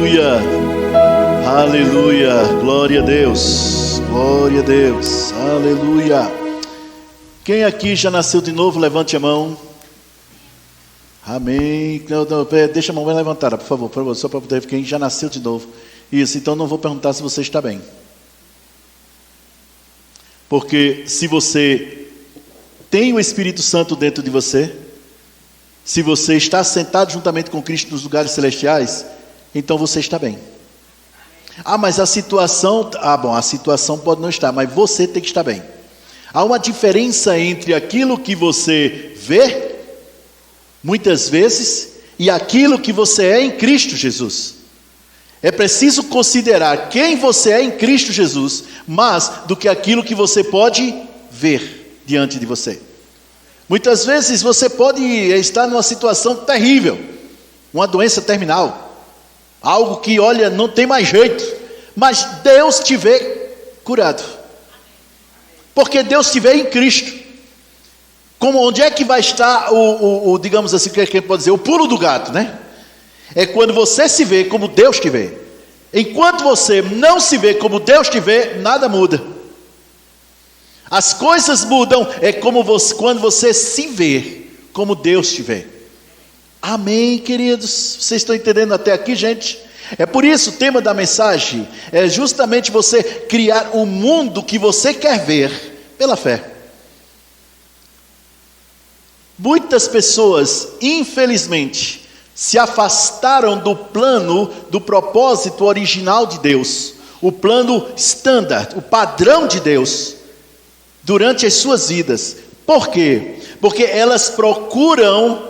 Aleluia, aleluia, glória a Deus, glória a Deus, aleluia. Quem aqui já nasceu de novo, levante a mão. Amém. Não, deixa a mão bem levantada, por favor, só para poder ver quem já nasceu de novo. Isso, então não vou perguntar se você está bem. Porque se você tem o Espírito Santo dentro de você, se você está sentado juntamente com Cristo nos lugares celestiais, então você está bem. Mas a situação... a situação pode não estar, mas você tem que estar bem. Há uma diferença entre aquilo que você vê, muitas vezes, e aquilo que você é em Cristo Jesus. É preciso considerar quem você é em Cristo Jesus, mais do que aquilo que você pode ver diante de você. Muitas vezes você pode estar numa situação terrível, uma doença terminal, algo que, olha, não tem mais jeito, mas Deus te vê curado, porque Deus te vê em Cristo. Onde é que vai estar digamos assim, que a gente pode dizer, o pulo do gato, né? É quando você se vê como Deus te vê. Enquanto você não se vê como Deus te vê, nada muda. As coisas mudam quando você se vê como Deus te vê. Amém, queridos? Vocês estão entendendo até aqui, gente? É por isso o tema da mensagem é justamente você criar um mundo que você quer ver pela fé. Muitas pessoas, infelizmente, se afastaram do plano, do propósito original de Deus, o plano standard, o padrão de Deus, durante as suas vidas. Por quê? Porque elas procuram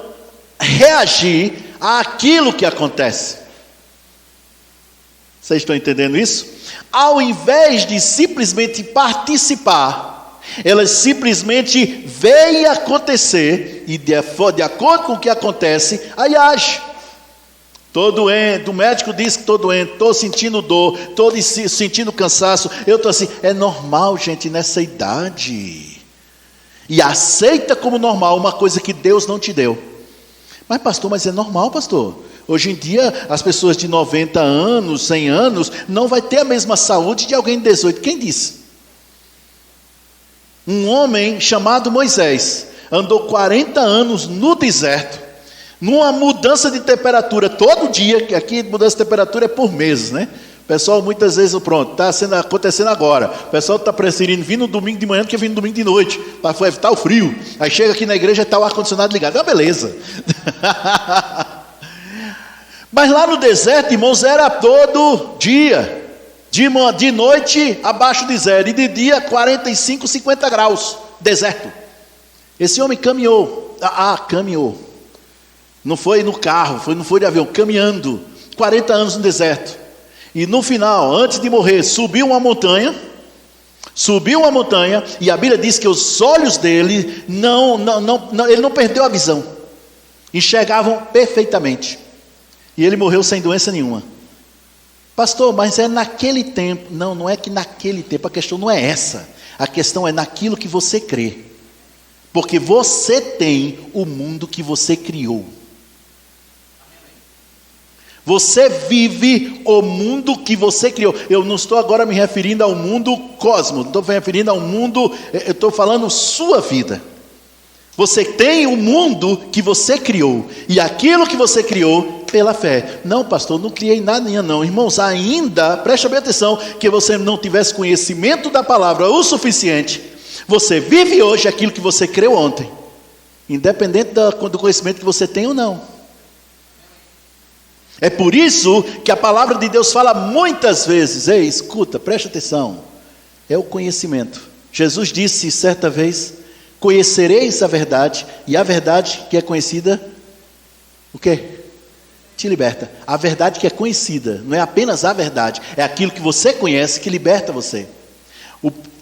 reagir àquilo que acontece. Vocês estão entendendo isso? Ao invés de simplesmente participar, elas simplesmente veem acontecer e de acordo com o que acontece, aí age. Estou doente, o médico diz que estou doente, estou sentindo dor, estou sentindo cansaço, eu estou assim. É normal, gente, nessa idade. E aceita como normal uma coisa que Deus não te deu. Mas pastor, é normal, pastor. Hoje em dia, as pessoas de 90 anos, 100 anos, não vai ter a mesma saúde de alguém de 18. Quem disse? Um homem chamado Moisés andou 40 anos no deserto, numa mudança de temperatura todo dia, que aqui mudança de temperatura é por meses, né? O pessoal muitas vezes, está acontecendo agora, o pessoal está preferindo vir no domingo de manhã do que vir no domingo de noite, para evitar o frio. Aí chega aqui na igreja e está o ar-condicionado ligado, é uma beleza. Mas lá no deserto, irmãos, era todo dia, de noite abaixo de zero, e de dia 45, 50 graus, deserto. Esse homem caminhou, caminhou, não foi no carro, não foi de avião, caminhando, 40 anos no deserto, e no final, antes de morrer, subiu uma montanha, e a Bíblia diz que os olhos dele, ele não perdeu a visão, enxergavam perfeitamente, e ele morreu sem doença nenhuma. Pastor, mas é naquele tempo. Não é que naquele tempo, a questão não é essa, a questão é naquilo que você crê, porque você tem o mundo que você criou. Você vive o mundo que você criou. Eu não estou agora me referindo ao mundo cosmos, não estou me referindo ao mundo, eu estou falando sua vida. Você tem o mundo que você criou, e aquilo que você criou pela fé. Não, pastor, não criei nada não. Irmãos, ainda, preste bem atenção, que você não tivesse conhecimento da palavra o suficiente, você vive hoje aquilo que você creu ontem, independente do conhecimento que você tem ou não. É por isso que a palavra de Deus fala muitas vezes, ei, escuta, preste atenção, é o conhecimento. Jesus disse certa vez, conhecereis a verdade, e a verdade que é conhecida, o quê? Te liberta. A verdade que é conhecida, não é apenas a verdade, é aquilo que você conhece que liberta você.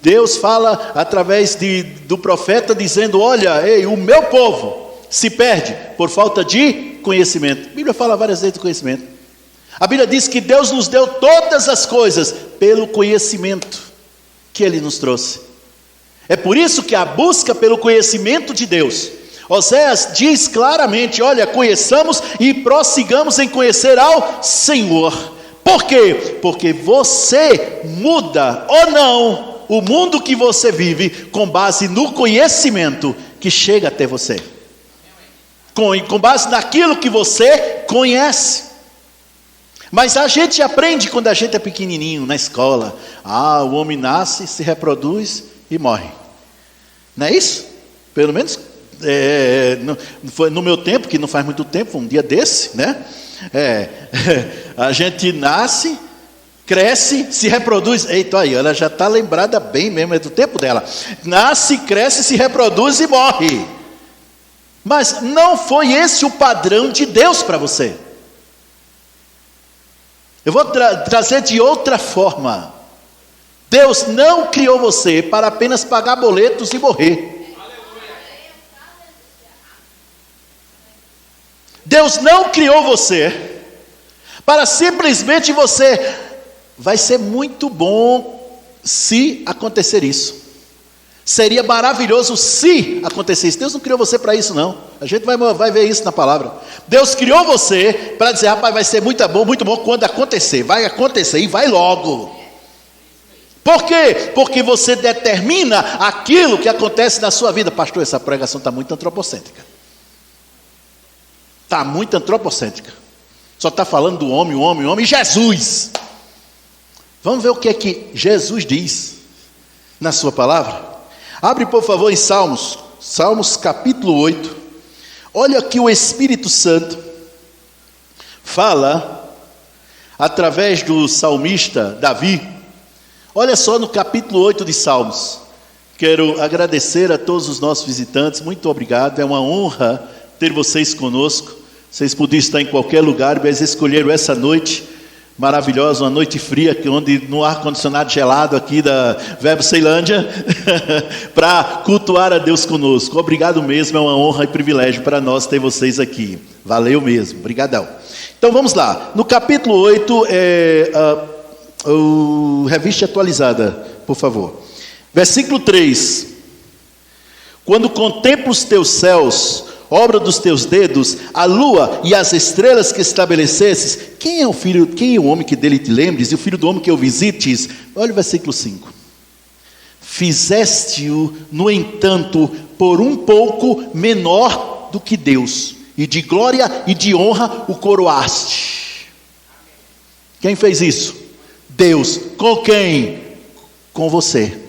Deus fala através do profeta dizendo, olha, ei, o meu povo se perde por falta de conhecimento. A Bíblia fala várias vezes do conhecimento. A Bíblia diz que Deus nos deu todas as coisas pelo conhecimento que Ele nos trouxe. É por isso que a busca pelo conhecimento de Deus, Oséias diz claramente, olha, conheçamos e prossigamos em conhecer ao Senhor. Por quê? Porque você muda ou não o mundo que você vive com base no conhecimento que chega até você. Com base naquilo que você conhece. Mas a gente aprende quando a gente é pequenininho, na escola. O homem nasce, se reproduz e morre. Não é isso? Pelo menos foi no meu tempo, que não faz muito tempo, um dia desse, né? A gente nasce, cresce, se reproduz. Eita, aí, ela já está lembrada bem mesmo, é do tempo dela. Nasce, cresce, se reproduz e morre. Mas não foi esse o padrão de Deus para você. Eu vou trazer de outra forma. Deus não criou você para apenas pagar boletos e morrer. Deus não criou você para simplesmente você... Vai ser muito bom se acontecer isso. Seria maravilhoso se acontecesse. Deus não criou você para isso, não. A gente vai ver isso na palavra. Deus criou você para dizer, rapaz, vai ser muito bom quando acontecer. Vai acontecer e vai logo. Por quê? Porque você determina aquilo que acontece na sua vida. Pastor, essa pregação está muito antropocêntrica. Está muito antropocêntrica. Só está falando do homem, Jesus. Vamos ver o que é que Jesus diz na sua palavra? Abre, por favor, em Salmos capítulo 8. Olha que o Espírito Santo fala através do salmista Davi. Olha só no capítulo 8 de Salmos. Quero agradecer a todos os nossos visitantes. Muito obrigado, é uma honra ter vocês conosco. Vocês podiam estar em qualquer lugar, mas escolheram essa noite maravilhosa, uma noite fria, onde no ar-condicionado gelado aqui da Verbo Ceilândia, para cultuar a Deus conosco. Obrigado mesmo, é uma honra e privilégio para nós ter vocês aqui. Valeu mesmo, brigadão. Então vamos lá, no capítulo 8, revista atualizada, por favor. Versículo 3. Quando contemplo os teus céus, obra dos teus dedos, a lua e as estrelas que estabelecesses, quem é o homem que dele te lembres, e o filho do homem que eu visites? Olha o versículo 5. Fizeste-o, no entanto, por um pouco menor do que Deus, e de glória e de honra o coroaste. Quem fez isso? Deus. Com quem? Com você.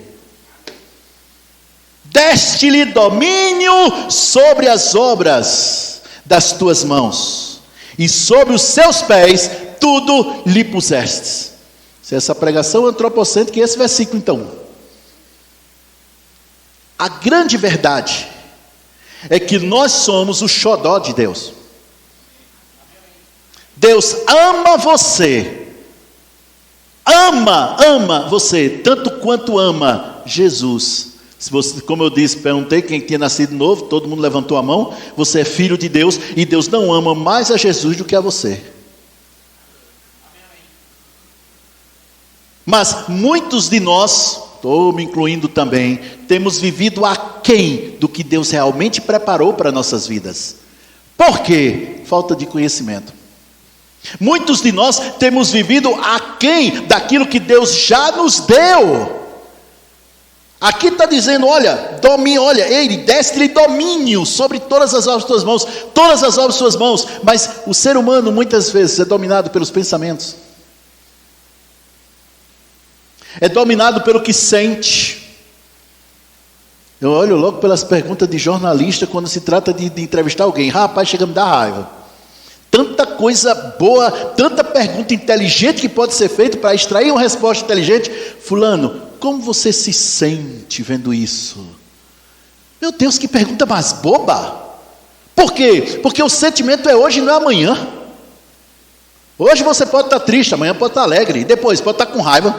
Deste-lhe domínio sobre as obras das tuas mãos, e sobre os seus pés tudo lhe pusestes. Se essa pregação antropocêntrica, esse versículo então. A grande verdade é que nós somos o xodó de Deus. Deus ama você. Ama você, tanto quanto ama Jesus. Se você, como eu disse, perguntei quem tinha nascido novo, todo mundo levantou a mão. Você é filho de Deus, e Deus não ama mais a Jesus do que a você. Mas muitos de nós, estou me incluindo também, temos vivido aquém do que Deus realmente preparou para nossas vidas. Por quê? Falta de conhecimento. Muitos de nós temos vivido aquém daquilo que Deus já nos deu. Aqui está dizendo, ele deste-lhe domínio sobre todas as obras de suas mãos, todas as obras de suas mãos. Mas o ser humano muitas vezes é dominado pelos pensamentos, é dominado pelo que sente. Eu olho logo pelas perguntas de jornalista quando se trata de entrevistar alguém. Rapaz, chega a me dar raiva. Tanta coisa boa, tanta pergunta inteligente que pode ser feita para extrair uma resposta inteligente. Fulano, como você se sente vendo isso? Meu Deus, que pergunta mais boba. Por quê? Porque o sentimento é hoje, não é amanhã. Hoje você pode estar triste, amanhã pode estar alegre, e depois pode estar com raiva.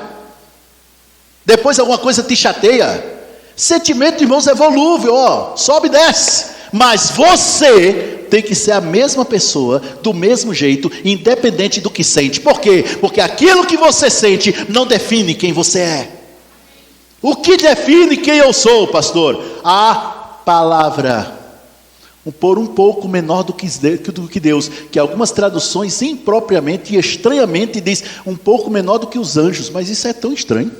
Depois alguma coisa te chateia. Sentimento, irmãos, é volúvel, sobe e desce. Mas você tem que ser a mesma pessoa, do mesmo jeito, independente do que sente. Por quê? Porque aquilo que você sente não define quem você é. O que define quem eu sou, pastor? A palavra. Por um pouco menor do que Deus, que algumas traduções impropriamente e estranhamente diz um pouco menor do que os anjos, mas isso é tão estranho.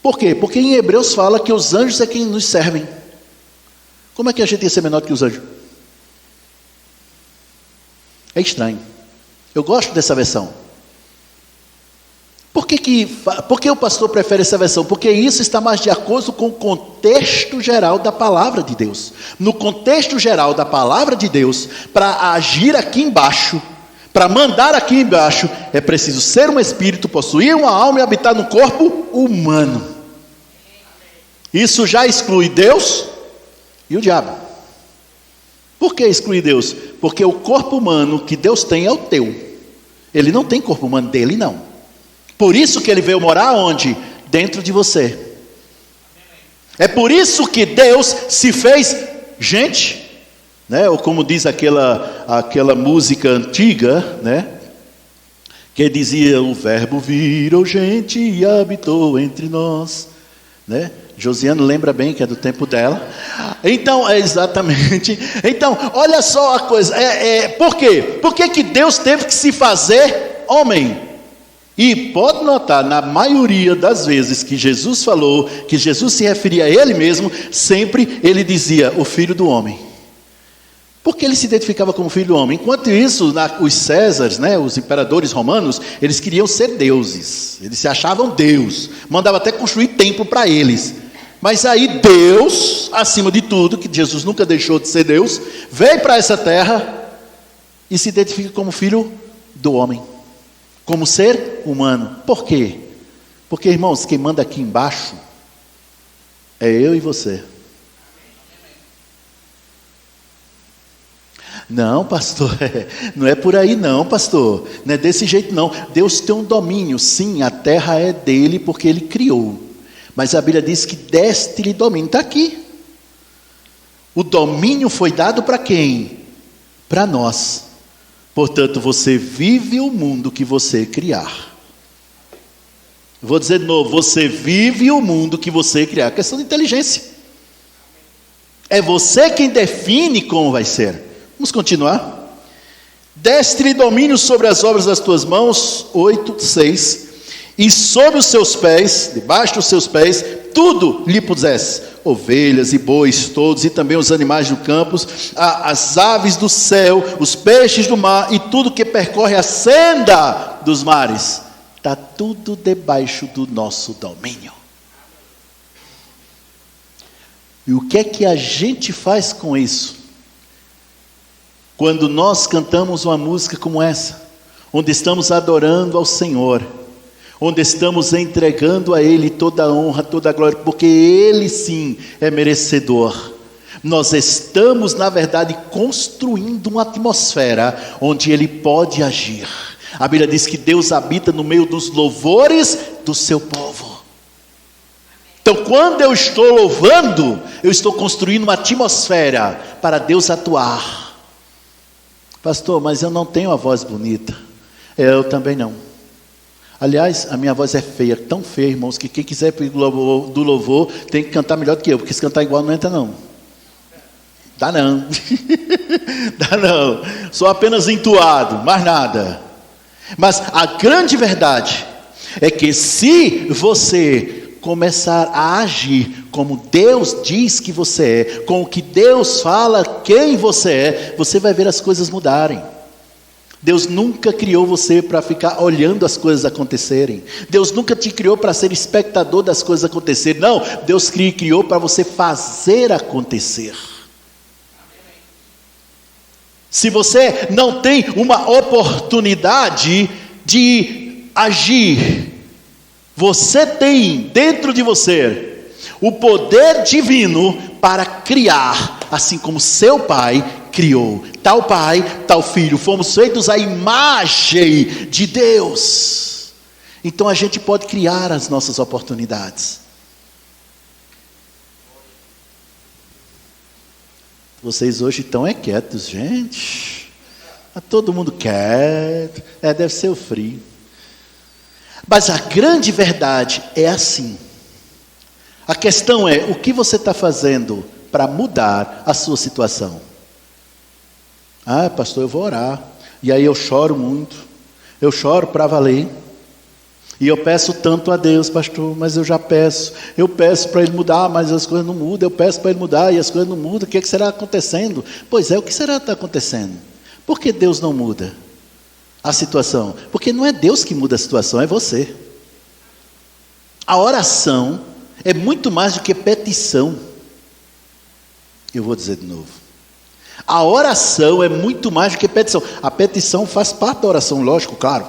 Por quê? Porque em Hebreus fala que os anjos é quem nos servem. Como é que a gente ia ser menor do que os anjos? É estranho. Eu gosto dessa versão. Por que o pastor prefere essa versão? Porque isso está mais de acordo com o contexto geral da palavra de Deus. No contexto geral da palavra de Deus, para agir aqui embaixo, para mandar aqui embaixo, é preciso ser um espírito, possuir uma alma e habitar no corpo humano. Isso já exclui Deus e o diabo. Por que exclui Deus? Porque o corpo humano que Deus tem é o teu. Ele não tem corpo humano dele, não. Por isso que ele veio morar onde? Dentro de você. É por isso que Deus se fez gente, né? Ou como diz aquela música antiga, né? Que dizia: o verbo virou gente e habitou entre nós, né? Josiane lembra bem que é do tempo dela. Então, é exatamente. Então, olha só a coisa. Por quê? Por que Deus teve que se fazer homem? E pode notar, na maioria das vezes que Jesus falou, que Jesus se referia a ele mesmo, sempre ele dizia o filho do homem. Porque ele se identificava como filho do homem. Enquanto isso, os Césares, né, os imperadores romanos, eles queriam ser deuses. Eles se achavam Deus. Mandava até construir templo para eles. Mas aí Deus, acima de tudo, que Jesus nunca deixou de ser Deus, veio para essa terra e se identifica como filho do homem. Como ser humano. Por quê? Porque, irmãos, quem manda aqui embaixo é eu e você. Não, pastor, não é por aí não, pastor. Não é desse jeito não. Deus tem um domínio. Sim, a terra é dele porque ele criou. Mas a Bíblia diz que deste-lhe domínio. Está aqui. O domínio foi dado para quem? Para nós. Portanto, você vive o mundo que você criar. Vou dizer de novo, você vive o mundo que você criar. É questão de inteligência. É você quem define como vai ser. Vamos continuar. Deste-lhe domínio sobre as obras das tuas mãos, 8:6. E sobre os seus pés, debaixo dos seus pés, tudo lhe pusesse. Ovelhas e bois todos, e também os animais do campo, as aves do céu, os peixes do mar, e tudo que percorre a senda dos mares. Está tudo debaixo do nosso domínio. E o que é que a gente faz com isso? Quando nós cantamos uma música como essa, onde estamos adorando ao Senhor, onde estamos entregando a Ele toda a honra, toda a glória, porque Ele sim é merecedor. Nós estamos, na verdade, construindo uma atmosfera onde Ele pode agir. A Bíblia diz que Deus habita no meio dos louvores do seu povo. Então, quando eu estou louvando, eu estou construindo uma atmosfera para Deus atuar. Pastor, mas eu não tenho a voz bonita. Eu também não. Aliás, a minha voz é feia, tão feia, irmãos, que quem quiser do louvor tem que cantar melhor do que eu, porque se cantar igual não entra não. Dá não. Dá não. Sou apenas entoado, mais nada. Mas a grande verdade é que se você começar a agir como Deus diz que você é, com o que Deus fala quem você é, você vai ver as coisas mudarem. Deus nunca criou você para ficar olhando as coisas acontecerem. Deus nunca te criou para ser espectador das coisas acontecerem. Não, Deus criou para você fazer acontecer. Se você não tem uma oportunidade de agir, você tem dentro de você o poder divino para criar, assim como seu pai criou. Tal pai, tal filho, fomos feitos à imagem de Deus. Então a gente pode criar as nossas oportunidades. Vocês hoje estão quietos, gente. Está todo mundo quieto. Deve ser o frio. Mas a grande verdade é assim. A questão é, o que você está fazendo para mudar a sua situação? Ah, pastor, eu vou orar. E aí eu choro muito. Eu choro para valer. E eu peço tanto a Deus, pastor, mas eu já peço. Eu peço para Ele mudar, mas as coisas não mudam. Eu peço para Ele mudar e as coisas não mudam. O que será acontecendo? Pois é, o que será que está acontecendo? Por que Deus não muda a situação? Porque não é Deus que muda a situação, é você. A oração é muito mais do que petição. Eu vou dizer de novo. A oração é muito mais do que petição. A petição faz parte da oração, lógico, claro.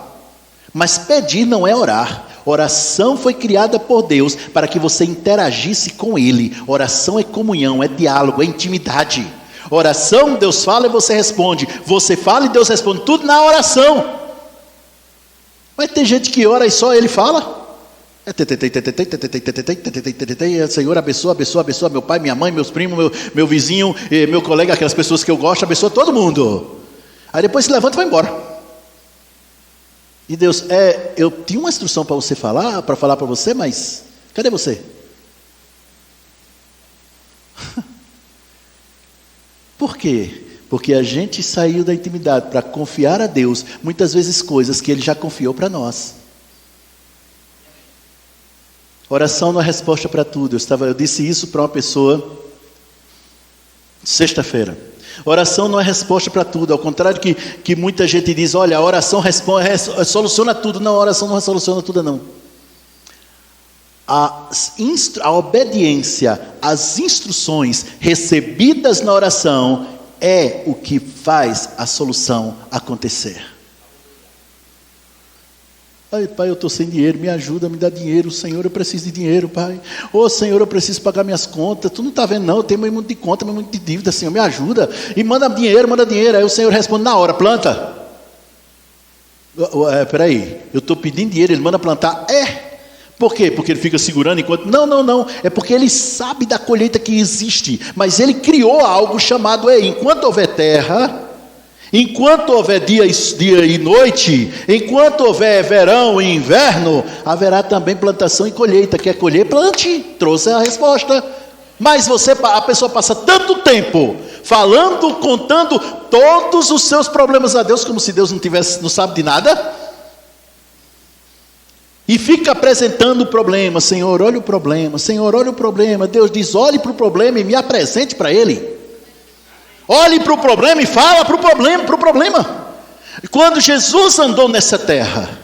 Mas pedir não é orar. Oração foi criada por Deus para que você interagisse com Ele. Oração é comunhão, é diálogo, é intimidade. Oração, Deus fala e você responde. Você fala e Deus responde. Tudo na oração. Mas tem gente que ora e só Ele fala. Senhor, abençoa, abençoa, abençoa meu pai, minha mãe, meus primos, meu vizinho, meu colega, aquelas pessoas que eu gosto, abençoa todo mundo. Aí depois se levanta e vai embora. E Deus, eu tinha uma instrução para você falar, para falar para você, mas cadê você? Por quê? Porque a gente saiu da intimidade para confiar a Deus, muitas vezes coisas que Ele já confiou para nós. Oração não é resposta para tudo. Eu disse isso para uma pessoa sexta-feira. Oração não é resposta para tudo, ao contrário que muita gente diz, olha, a oração soluciona tudo. Não, a oração não soluciona tudo, não. A obediência às instruções recebidas na oração é o que faz a solução acontecer. Ai, pai, eu estou sem dinheiro, me ajuda, me dá dinheiro. Senhor, eu preciso de dinheiro, pai. Ô, Senhor, eu preciso pagar minhas contas. Tu não está vendo, não, eu tenho muito de conta, muito de dívida. Senhor, me ajuda. E manda dinheiro. Aí o Senhor responde na hora, planta. Peraí, eu estou pedindo dinheiro, Ele manda plantar. Por quê? Porque Ele fica segurando enquanto... Não. É porque Ele sabe da colheita que existe. Mas Ele criou algo chamado, enquanto houver terra... Enquanto houver dia e noite, enquanto houver verão e inverno, haverá também plantação e colheita. Quer colher? Plante. Trouxe a resposta. Mas a pessoa passa tanto tempo falando, contando todos os seus problemas a Deus, como se Deus não sabe de nada. E fica apresentando o problema. Senhor, olha o problema. Senhor, olha o problema. Deus diz, olhe para o problema e me apresente para ele. Olhe para o problema e fala para o problema. Quando Jesus andou nessa terra,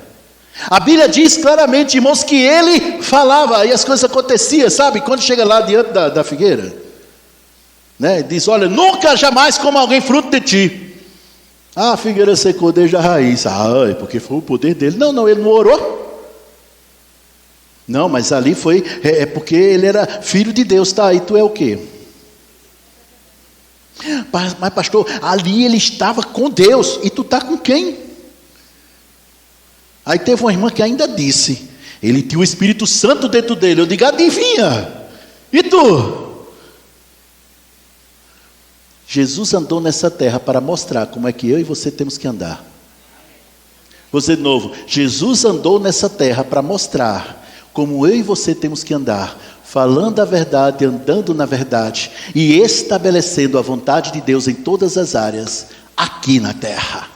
a Bíblia diz claramente, irmãos, que Ele falava e as coisas aconteciam, sabe? Quando chega lá diante da figueira, né? Diz, olha, nunca jamais coma alguém fruto de ti. A figueira secou desde a raiz. Porque foi o poder dele. Não, ele não orou. Não, mas ali foi, porque ele era filho de Deus, tá? E tu é o quê? Mas pastor, ali ele estava com Deus, e tu está com quem? Aí teve uma irmã que ainda disse, ele tinha o Espírito Santo dentro dele. Eu digo, adivinha? E tu? Jesus andou nessa terra para mostrar como é que eu e você temos que andar. Vou dizer de novo, Jesus andou nessa terra para mostrar como eu e você temos que andar, falando a verdade, andando na verdade e estabelecendo a vontade de Deus em todas as áreas aqui na terra.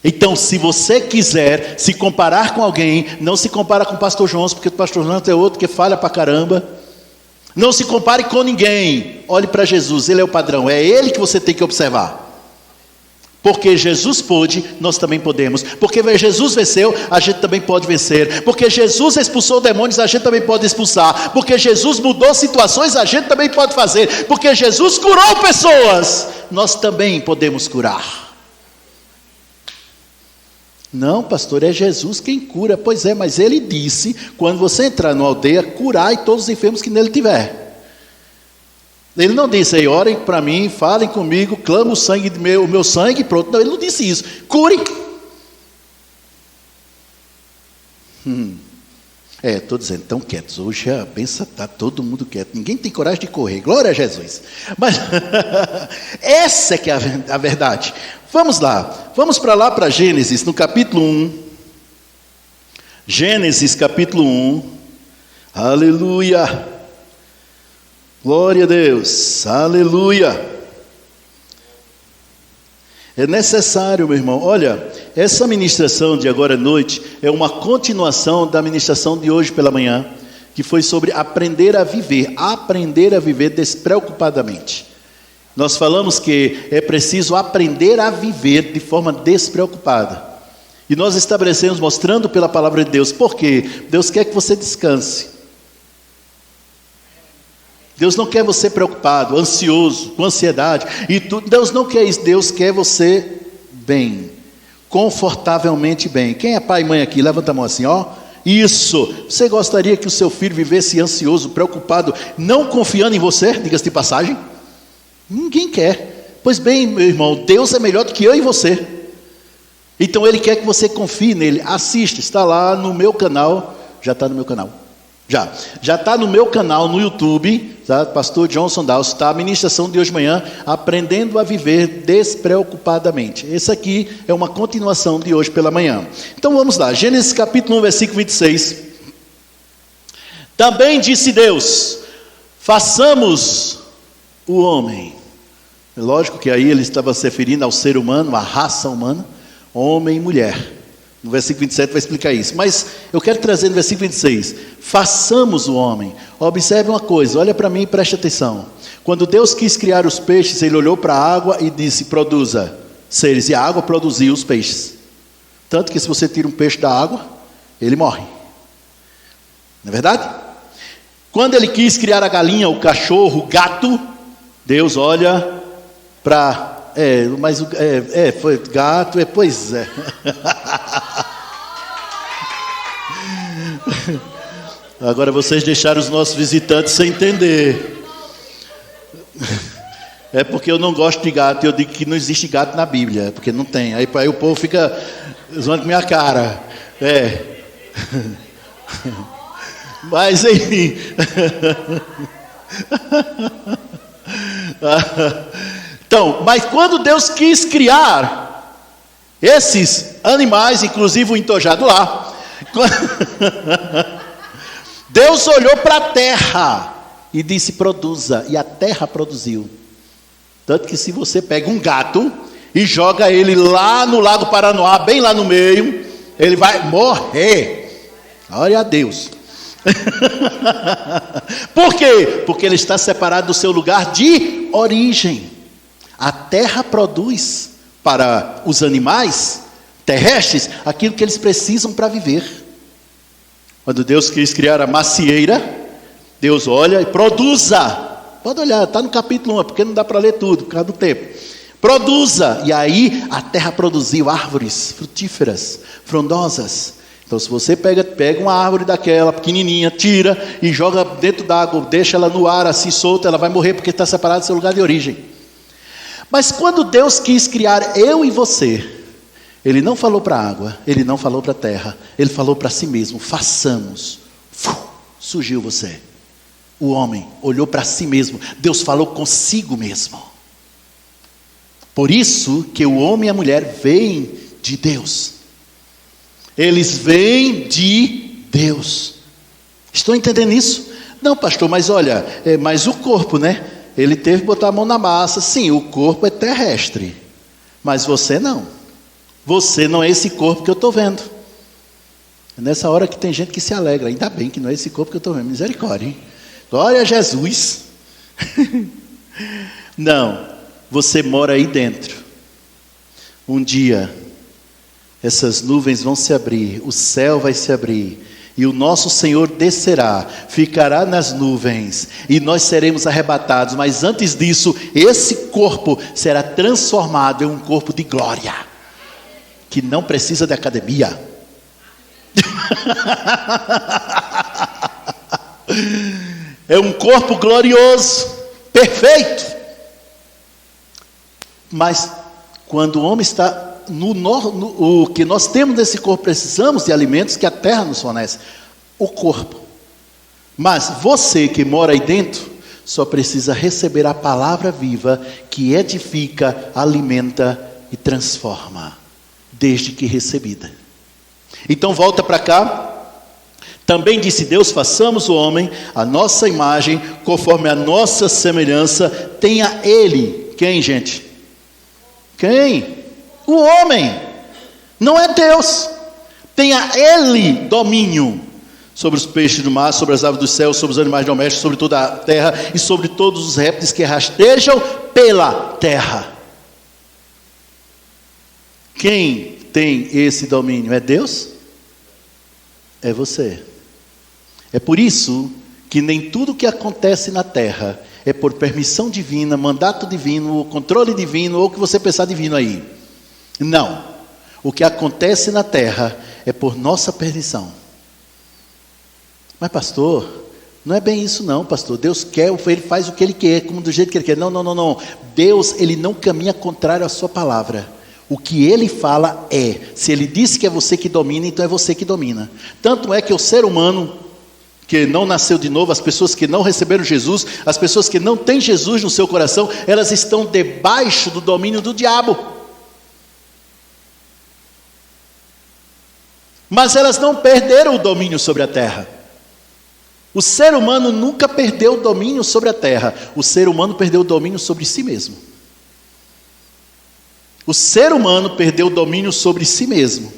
Então, se você quiser se comparar com alguém, não se compara com o pastor João, porque o pastor João é outro que falha pra caramba. Não se compare com ninguém. Olhe para Jesus, Ele é o padrão, é Ele que você tem que observar. Porque Jesus pôde, nós também podemos. Porque Jesus venceu, a gente também pode vencer. Porque Jesus expulsou demônios, a gente também pode expulsar. Porque Jesus mudou situações, a gente também pode fazer. Porque Jesus curou pessoas, nós também podemos curar. Não, pastor, é Jesus quem cura. Pois é, mas Ele disse, quando você entrar numa aldeia, curai todos os enfermos que nele tiver. Ele não disse, aí, orem para mim, falem comigo, clama o meu sangue, pronto. Não, ele não disse isso. Cure. Estou dizendo, tão quietos. Hoje a benção está todo mundo quieto. Ninguém tem coragem de correr. Glória a Jesus. Mas essa é que é a verdade. Vamos lá. Vamos para lá para Gênesis, no capítulo 1. Gênesis, capítulo 1. Aleluia. Glória a Deus, aleluia. É necessário, meu irmão. Olha, essa ministração de agora à noite é uma continuação da ministração de hoje pela manhã, que foi sobre aprender a viver despreocupadamente. Nós falamos que é preciso aprender a viver de forma despreocupada. E nós estabelecemos, mostrando pela palavra de Deus, por quê? Deus quer que você descanse. Deus não quer você preocupado, ansioso, com ansiedade. Deus não quer isso, Deus quer você bem, confortavelmente bem. Quem é pai e mãe aqui? Levanta a mão assim, ó. Isso. Você gostaria que o seu filho vivesse ansioso, preocupado, não confiando em você? Diga-se de passagem. Ninguém quer. Pois bem, meu irmão, Deus é melhor do que eu e você. Então Ele quer que você confie nele. Assista, está lá no meu canal. Já está no meu canal. Já está no meu canal no YouTube, tá? Pastor Johnson Dawes, está a ministração de hoje de manhã, aprendendo a viver despreocupadamente. Esse aqui é uma continuação de hoje pela manhã. Então vamos lá, Gênesis capítulo 1, versículo 26. Também disse Deus, façamos o homem. É lógico que aí ele estava se referindo ao ser humano, à raça humana, homem e mulher. No versículo 27 vai explicar isso. Mas eu quero trazer no versículo 26. Façamos o homem. Observe uma coisa, olha para mim e preste atenção. Quando Deus quis criar os peixes, Ele olhou para a água e disse, produza seres. E a água produziu os peixes. Tanto que se você tira um peixe da água, ele morre. Não é verdade? Quando Ele quis criar a galinha, o cachorro, o gato, Deus olha para... foi gato, pois é. Agora vocês deixaram os nossos visitantes sem entender. É porque eu não gosto de gato, eu digo que não existe gato na Bíblia, porque não tem. Aí o povo fica zoando com minha cara. Mas enfim. Então, mas quando Deus quis criar esses animais, inclusive o entojado lá, Deus olhou para a terra e disse, produza, e a terra produziu. Tanto que se você pega um gato e joga ele lá no Lago Paranoá, bem lá no meio, ele vai morrer. Glória a Deus. Por quê? Porque ele está separado do seu lugar de origem. A terra produz para os animais terrestres aquilo que eles precisam para viver. Quando Deus quis criar a macieira, Deus olha e produza. Pode olhar, está no capítulo 1, porque não dá para ler tudo, por causa do tempo. Produza. E aí a terra produziu árvores frutíferas, frondosas. Então se você pega uma árvore daquela, pequenininha, tira e joga dentro d'água, deixa ela no ar assim solta, ela vai morrer porque está separada do seu lugar de origem. Mas quando Deus quis criar eu e você, Ele não falou para a água, Ele não falou para a terra, Ele falou para si mesmo, façamos. Surgiu você. O homem olhou para si mesmo, Deus falou consigo mesmo. Por isso que o homem e a mulher vêm de Deus. Eles vêm de Deus. Estão entendendo isso? Não, pastor, mas olha, mas o corpo, né? Ele teve que botar a mão na massa. Sim, o corpo é terrestre. Mas você não. Você não é esse corpo que eu estou vendo. É nessa hora que tem gente que se alegra. Ainda bem que não é esse corpo que eu estou vendo. Misericórdia, hein? Glória a Jesus. Não. Você mora aí dentro. Um dia, essas nuvens vão se abrir. O céu vai se abrir. E o nosso Senhor descerá, ficará nas nuvens, e nós seremos arrebatados. Mas antes disso, esse corpo será transformado em um corpo de glória, que não precisa de academia. É um corpo glorioso, perfeito. Mas quando o homem está o que nós temos nesse corpo, precisamos de alimentos que a terra nos fornece, o corpo. Mas você que mora aí dentro, só precisa receber a palavra viva, que edifica, alimenta e transforma, desde que recebida. Então volta para cá. Também disse Deus, façamos o homem a nossa imagem, conforme a nossa semelhança, tenha ele, quem gente? Quem? O homem, não é Deus. Tenha ele domínio sobre os peixes do mar, sobre as aves do céu, sobre os animais domésticos, sobre toda a terra e sobre todos os répteis que rastejam pela terra. Quem tem esse domínio? É Deus? É você. É por isso que nem tudo que acontece na terra é por permissão divina, mandato divino, controle divino, ou o que você pensar divino aí. Não. O que acontece na terra é por nossa permissão. Mas pastor, não é bem isso não, pastor. Deus quer, ele faz o que ele quer, como do jeito que ele quer. Não. Deus, ele não caminha contrário à sua palavra. O que ele fala é, se ele disse que é você que domina, então é você que domina. Tanto é que o ser humano que não nasceu de novo, as pessoas que não receberam Jesus, as pessoas que não têm Jesus no seu coração, elas estão debaixo do domínio do diabo. Mas elas não perderam o domínio sobre a terra. O ser humano nunca perdeu o domínio sobre a terra. O ser humano perdeu o domínio sobre si mesmo. O ser humano perdeu o domínio sobre si mesmo.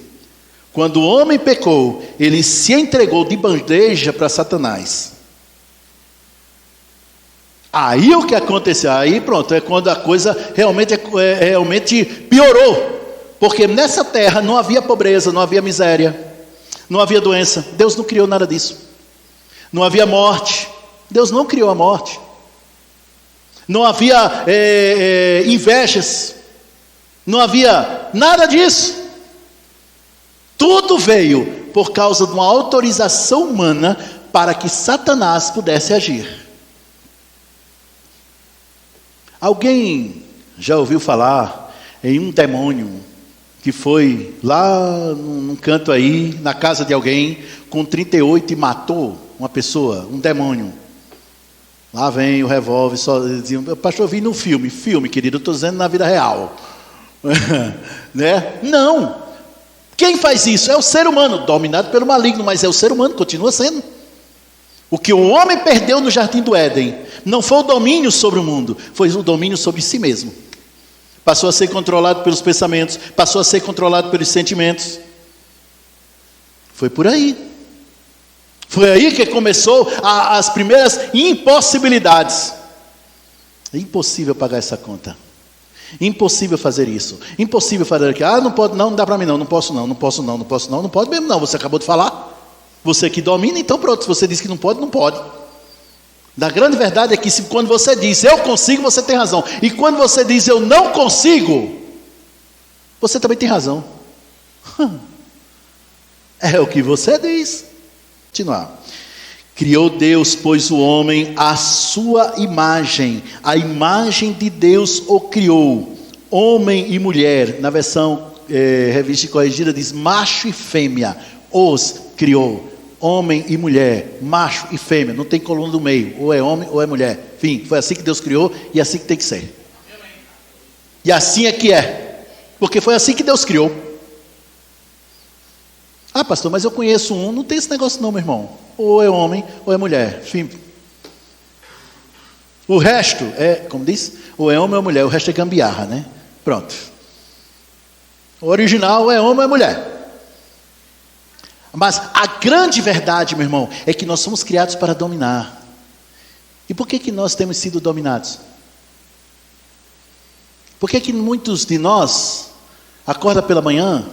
Quando o homem pecou, ele se entregou de bandeja para Satanás. Aí o que aconteceu? Aí pronto, é quando a coisa realmente piorou. Porque nessa terra não havia pobreza, não havia miséria, não havia doença. Deus não criou nada disso. Não havia morte. Deus não criou a morte. Não havia invejas. Não havia nada disso. Tudo veio por causa de uma autorização humana para que Satanás pudesse agir. Alguém já ouviu falar em um demônio que foi lá num canto aí, na casa de alguém, com 38 e matou uma pessoa, um demônio? Lá vem o revólver, só diziam, pastor, eu vi no filme, querido, eu estou dizendo na vida real. Né? Não. Quem faz isso? É o ser humano, dominado pelo maligno, mas é o ser humano, continua sendo. O que o homem perdeu no jardim do Éden, não foi o domínio sobre o mundo, foi o domínio sobre si mesmo. Passou a ser controlado pelos pensamentos, passou a ser controlado pelos sentimentos. Foi por aí. Foi aí que começou as primeiras impossibilidades. É impossível pagar essa conta. Impossível fazer isso. Impossível fazer aquilo. Não pode, não dá para mim não posso não pode mesmo não. Você acabou de falar. Você que domina, então pronto. Se você diz que não pode, não pode. A grande verdade é que quando você diz eu consigo, você tem razão. E quando você diz eu não consigo, você também tem razão. É o que você diz. Continuar. Criou Deus, pois, o homem à sua imagem. A imagem de Deus o criou. Homem e mulher. Na versão revista e corrigida diz macho e fêmea. Os criou. Homem e mulher. Macho e fêmea. Não tem coluna do meio. Ou é homem ou é mulher. Enfim, foi assim que Deus criou e assim que tem que ser. E assim é que é. Porque foi assim que Deus criou. Ah, pastor, mas eu conheço um. Não tem esse negócio não, meu irmão. Ou é homem ou é mulher. Enfim. O resto é, como diz, ou é homem ou é mulher. O resto é gambiarra, né? Pronto. O original é homem ou é mulher. Mas a grande verdade, meu irmão, é que nós somos criados para dominar. E por que nós temos sido dominados? Por que muitos de nós acordam pela manhã,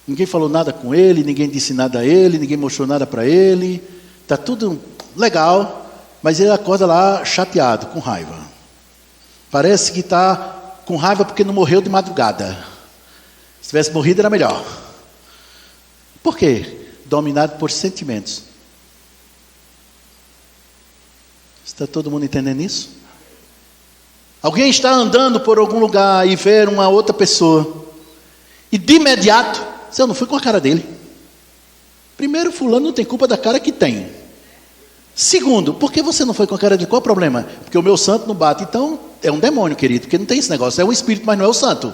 ninguém falou nada com ele, ninguém disse nada a ele, ninguém mostrou nada para ele, está tudo legal, mas ele acorda lá chateado, com raiva. Parece que está com raiva porque não morreu de madrugada. Se tivesse morrido era melhor. Por quê? Dominado por sentimentos. Está todo mundo entendendo isso? Alguém está andando por algum lugar e vê uma outra pessoa, e de imediato, eu não fui com a cara dele. Primeiro, fulano não tem culpa da cara que tem. Segundo, por que você não foi com a cara dele? Qual é o problema? Porque o meu santo não bate. Então, é um demônio, querido, porque não tem esse negócio. É um espírito, mas não é o santo.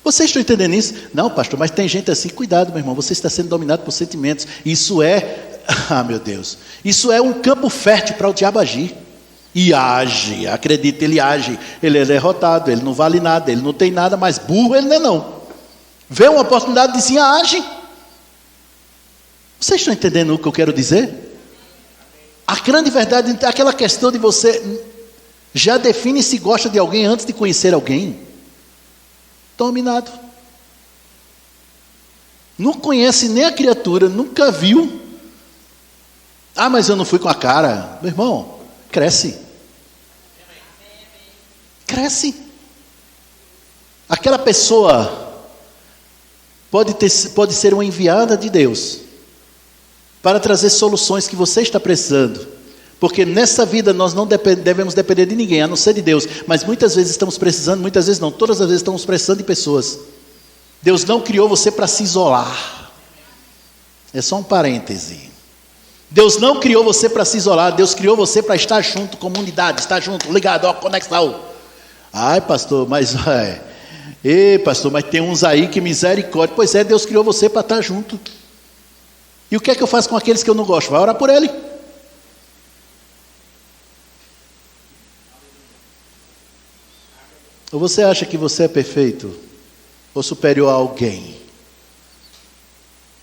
Vocês estão entendendo isso? Não, pastor, mas tem gente assim. Cuidado, meu irmão, você está sendo dominado por sentimentos. Isso é, meu Deus, isso é um campo fértil para o diabo agir. E age, acredita, ele age. Ele é derrotado, ele não vale nada, ele não tem nada, mas burro ele não é não. Vê uma oportunidade de sim, age. Vocês estão entendendo o que eu quero dizer? A grande verdade é aquela questão de você já define se gosta de alguém antes de conhecer alguém. Dominado. Não conhece nem a criatura, nunca viu. Ah, mas eu não fui com a cara. Meu irmão, cresce. Cresce. Aquela pessoa pode ser uma enviada de Deus para trazer soluções que você está precisando. Porque nessa vida nós não devemos depender de ninguém, a não ser de Deus. Mas muitas vezes estamos precisando, muitas vezes não, todas as vezes estamos precisando de pessoas. Deus não criou você para se isolar. É só um parêntese. Deus não criou você para se isolar, Deus criou você para estar junto, comunidade, estar junto, ligado, conexão. Ai, pastor, mas pastor, mas tem uns aí que misericórdia. Pois é, Deus criou você para estar junto. E o que é que eu faço com aqueles que eu não gosto? Vai orar por ele. Ou você acha que você é perfeito? Ou superior a alguém?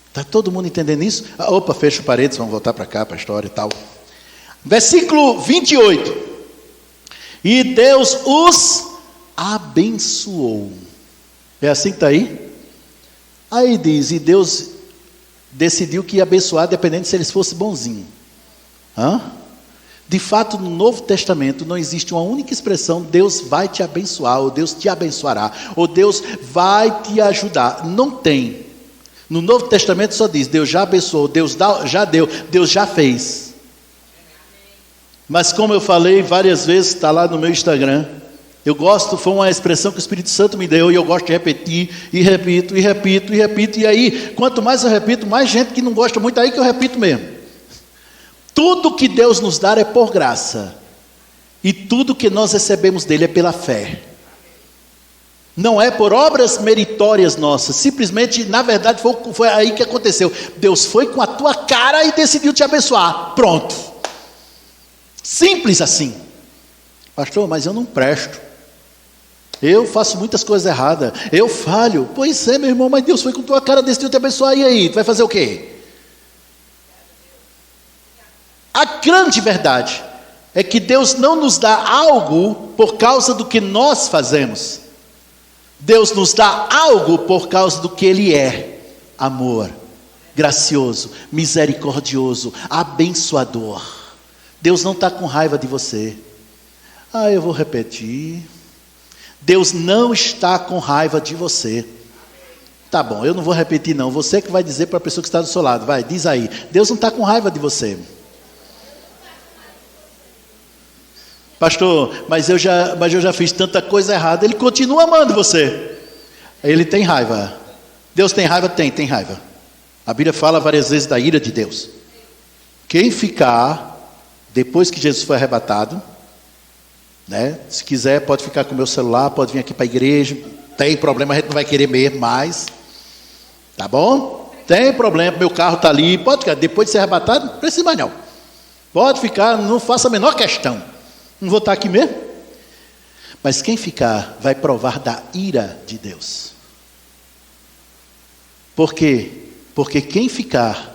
Está todo mundo entendendo isso? Opa, fecha o parênteses, vamos voltar para cá, para a história e tal. Versículo 28. E Deus os abençoou. É assim que está aí? Aí diz, e Deus decidiu que ia abençoar, dependendo se eles fossem bonzinhos. De fato, no Novo Testamento não existe uma única expressão, Deus vai te abençoar, ou Deus te abençoará, ou Deus vai te ajudar. Não tem. No Novo Testamento só diz, Deus já abençoou, Deus já deu, Deus já fez. Mas como eu falei várias vezes, está lá no meu Instagram, eu gosto, foi uma expressão que o Espírito Santo me deu, e eu gosto de repetir, e repito, e repito, e repito, e aí, quanto mais eu repito, mais gente que não gosta muito, aí que eu repito mesmo. Tudo que Deus nos dá é por graça, e tudo que nós recebemos dele é pela fé. Não é por obras meritórias nossas, simplesmente, na verdade, foi aí que aconteceu. Deus foi com a tua cara e decidiu te abençoar, pronto. Simples assim. Pastor, mas eu não presto. Eu faço muitas coisas erradas, eu falho. Pois é, meu irmão, mas Deus foi com a tua cara, decidiu te abençoar, e aí, tu vai fazer o quê? A grande verdade é que Deus não nos dá algo por causa do que nós fazemos. Deus nos dá algo por causa do que Ele é: amor, gracioso, misericordioso, abençoador. Deus não está com raiva de você. Eu vou repetir. Deus não está com raiva de você. Tá bom, eu não vou repetir não. Você que vai dizer para a pessoa que está do seu lado. Vai, diz aí. Deus não está com raiva de você. Pastor, mas eu já fiz tanta coisa errada. Ele continua amando você. Ele tem raiva. Deus tem raiva? Tem raiva. A Bíblia fala várias vezes da ira de Deus. Quem ficar, depois que Jesus foi arrebatado, né? Se quiser pode ficar com o meu celular, pode vir aqui para a igreja. Tem problema, a gente não vai querer mesmo mais. Tá bom? Tem problema, meu carro está ali. Pode ficar, depois de ser arrebatado, não precisa mais não. Pode ficar, não faça a menor questão. Não vou estar aqui mesmo. Mas quem ficar vai provar da ira de Deus. Por quê? Porque quem ficar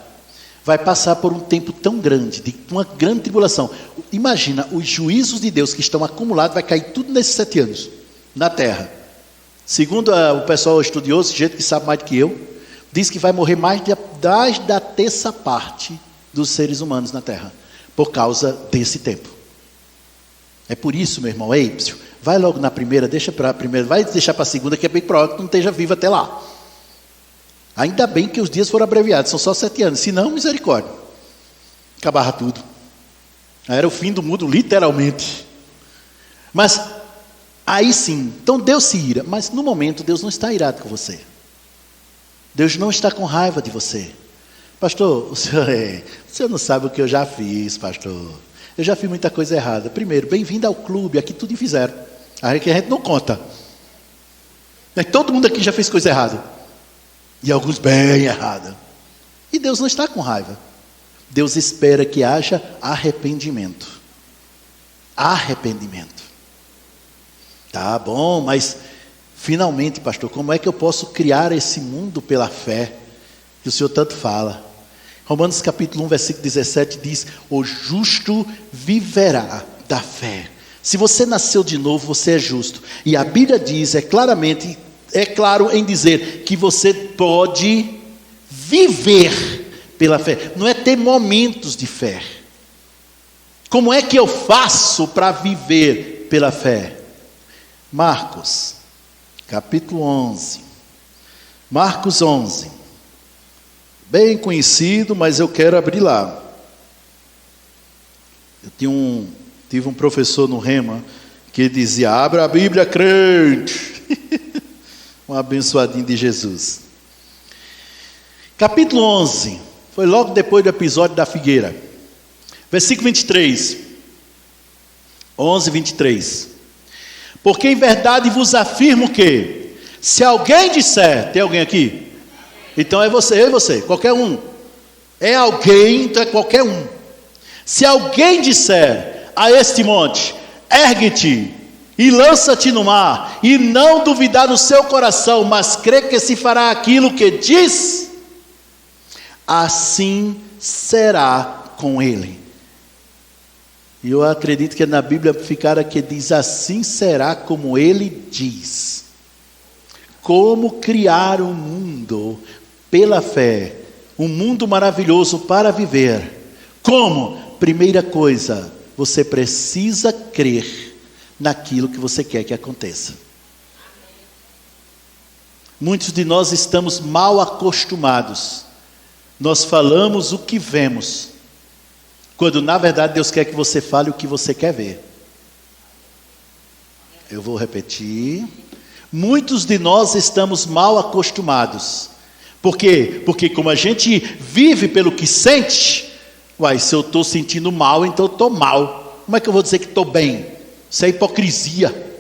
vai passar por um tempo tão grande, de uma grande tribulação. Imagina, os juízos de Deus que estão acumulados, vai cair tudo nesses 7 anos, na terra. Segundo o pessoal estudioso, gente que sabe mais do que eu, diz que vai morrer mais da terça parte dos seres humanos na terra, por causa desse tempo. É por isso, meu irmão, vai logo na primeira, deixa para a primeira, vai deixar para a segunda, que é bem provável que não esteja vivo até lá. Ainda bem que os dias foram abreviados, são só 7 anos, se não, misericórdia. Acabava tudo. Era o fim do mundo, literalmente. Mas, aí sim, então Deus se ira, mas no momento Deus não está irado com você. Deus não está com raiva de você. Pastor, o senhor não sabe o que eu já fiz, pastor. Eu já fiz muita coisa errada. Primeiro, bem-vindo ao clube, aqui tudo fizeram. Aí que a gente não conta. Todo mundo aqui já fez coisa errada. E alguns bem errada. E Deus não está com raiva. Deus espera que haja arrependimento. Arrependimento. Tá bom, mas finalmente, pastor, como é que eu posso criar esse mundo pela fé que o Senhor tanto fala? Romanos capítulo 1, versículo 17 diz: o justo viverá da fé. Se você nasceu de novo, você é justo. E a Bíblia diz, é claro em dizer que você pode viver pela fé. Não é ter momentos de fé. Como é que eu faço para viver pela fé? Marcos, capítulo 11. Marcos 11. Bem conhecido, mas eu quero abrir lá. Eu tive um professor no Rema que dizia: abra a Bíblia, crente. Um abençoadinho de Jesus. Capítulo 11. Foi logo depois do episódio da figueira. Versículo 23. 11, 23. Porque em verdade vos afirmo que, se alguém disser, tem alguém aqui? Então é você, eu e você, qualquer um. É alguém, então é qualquer um. Se alguém disser a este monte: ergue-te e lança-te no mar, e não duvidar no seu coração, mas crê que se fará aquilo que diz, assim será com ele. E eu acredito que na Bíblia ficara que diz: assim será como ele diz. Como criar um mundo pela fé, um mundo maravilhoso para viver. Como? Primeira coisa, você precisa crer naquilo que você quer que aconteça. Muitos de nós estamos mal acostumados. Nós falamos o que vemos, quando na verdade Deus quer que você fale o que você quer ver. Eu vou repetir. Muitos de nós estamos mal acostumados. Por quê? Porque como a gente vive pelo que sente, se eu estou sentindo mal, então eu estou mal. Como é que eu vou dizer que estou bem? Isso é hipocrisia.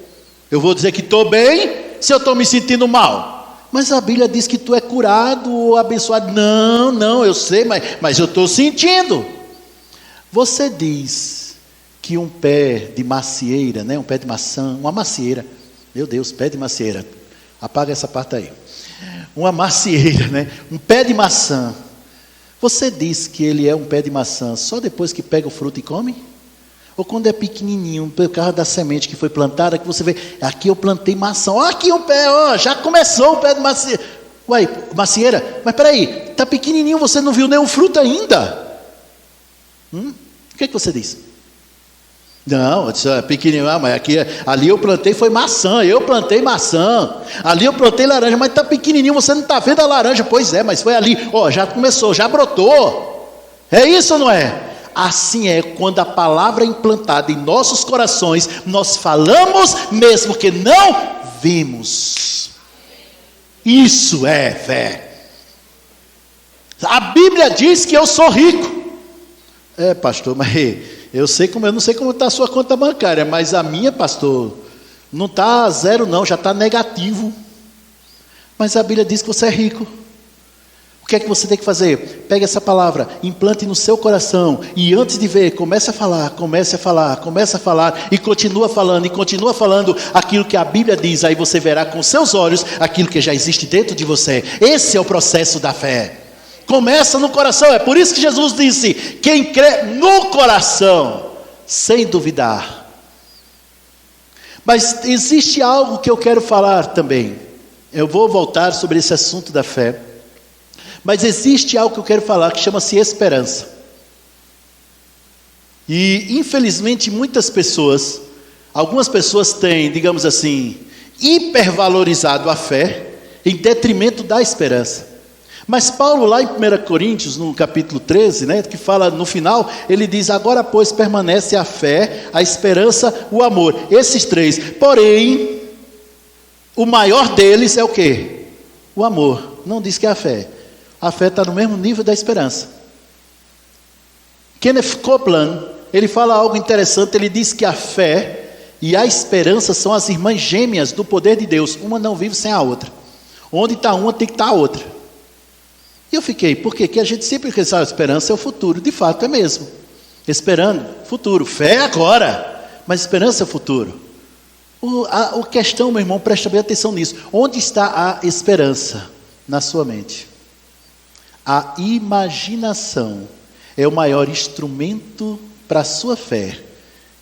Eu vou dizer que estou bem se eu estou me sentindo mal. Mas a Bíblia diz que tu é curado ou abençoado. Não, eu sei, mas eu estou sentindo. Você diz que um pé de macieira, um pé de maçã, uma macieira, meu Deus, pé de macieira, apaga essa parte aí. Uma macieira, um pé de maçã. Você diz que ele é um pé de maçã só depois que pega o fruto e come? Ou quando é pequenininho, por causa da semente que foi plantada, que você vê, aqui eu plantei maçã, ó, aqui um pé, ó, já começou o pé de macieira. Macieira, mas peraí, está pequenininho, você não viu nenhum fruto ainda? O que você diz? Não, isso é pequenininho, mas ali eu plantei foi maçã, eu plantei maçã, ali eu plantei laranja, mas está pequenininho, você não está vendo a laranja. Pois é, mas foi ali, ó, já começou, já brotou. É isso ou não é? Assim é quando a palavra é implantada em nossos corações, nós falamos mesmo que não vimos. Isso é fé. A Bíblia diz que eu sou rico. Pastor, mas eu não sei como está a sua conta bancária, mas a minha, pastor, não está zero não, já está negativo. Mas a Bíblia diz que você é rico. O que é que você tem que fazer? Pega essa palavra, implante no seu coração, e antes de ver, comece a falar, e continua falando aquilo que a Bíblia diz. Aí você verá com seus olhos aquilo que já existe dentro de você. Esse é o processo da fé. Começa no coração. É por isso que Jesus disse: quem crê no coração, sem duvidar. Mas existe algo que eu quero falar também. Eu vou voltar sobre esse assunto da fé. Mas existe algo que eu quero falar que chama-se esperança. E infelizmente algumas pessoas têm, digamos assim, hipervalorizado a fé em detrimento da esperança. Mas Paulo lá em 1 Coríntios, no capítulo 13, que fala no final, ele diz: agora pois permanece a fé, a esperança, o amor. Esses três. Porém, o maior deles é o quê? O amor. Não diz que é a fé. A fé está no mesmo nível da esperança. Kenneth Copeland, ele fala algo interessante. Ele diz que a fé e a esperança são as irmãs gêmeas do poder de Deus. Uma não vive sem a outra. Onde está uma, tem que estar a outra. E eu fiquei, por quê? Porque a gente sempre pensa, a esperança é o futuro. De fato é mesmo. Esperando, futuro. Fé agora. mas esperança é o futuro. A questão, meu irmão, presta bem atenção nisso. Onde está a esperança? Na sua mente. A imaginação é o maior instrumento para a sua fé,